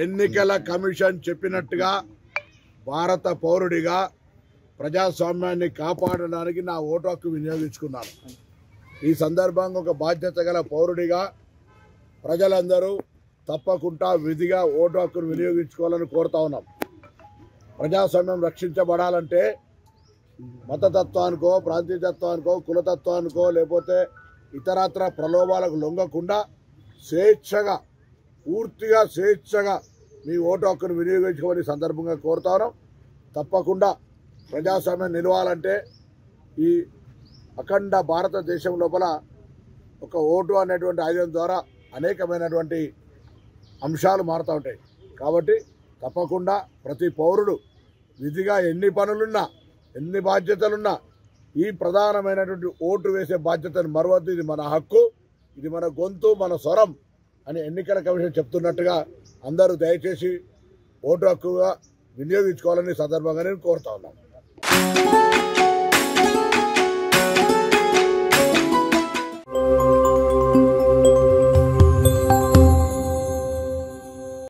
ఎన్నికల కమిషన్ చెప్పినట్టుగా భారత పౌరుడిగా ప్రజాస్వామ్యాన్ని కాపాడడానికి నా ఓటు హక్కు వినియోగించుకున్నాను. ఈ సందర్భంగా ఒక బాధ్యత గల పౌరుడిగా ప్రజలందరూ తప్పకుండా విధిగా ఓటు హక్కును వినియోగించుకోవాలని కోరుతా ఉన్నాం. ప్రజాస్వామ్యం రక్షించబడాలంటే మతతత్వానికో, ప్రాంతీయతత్వానికో, కులతత్వానికో లేకపోతే ఇతరత్ర ప్రలోభాలకు లొంగకుండా స్వేచ్ఛగా, పూర్తిగా స్వేచ్ఛగా మీ ఓటు హక్కును వినియోగించుకోవాలని సందర్భంగా కోరుతా ఉన్నాం. తప్పకుండా ప్రజాస్వామ్యం నిలవాలంటే ఈ అఖండ భారతదేశం లోపల ఒక ఓటు అనేటువంటి ఆయుధం ద్వారా అనేకమైనటువంటి అంశాలు మారుతూ ఉంటాయి. కాబట్టి తప్పకుండా ప్రతి పౌరుడు విధిగా ఎన్ని పనులున్నా, ఎన్ని బాధ్యతలున్నా ఈ ప్రధానమైనటువంటి ఓటు వేసే బాధ్యతను మరవద్దు. ఇది మన హక్కు, ఇది మన గొంతు, మన స్వరం అని ఎన్నికల కమిషన్ చెప్తున్నట్టుగా అందరూ దయచేసి ఓటు హక్కుగా వినియోగించుకోవాలని సందర్భంగా నేను కోరుతా ఉన్నాను.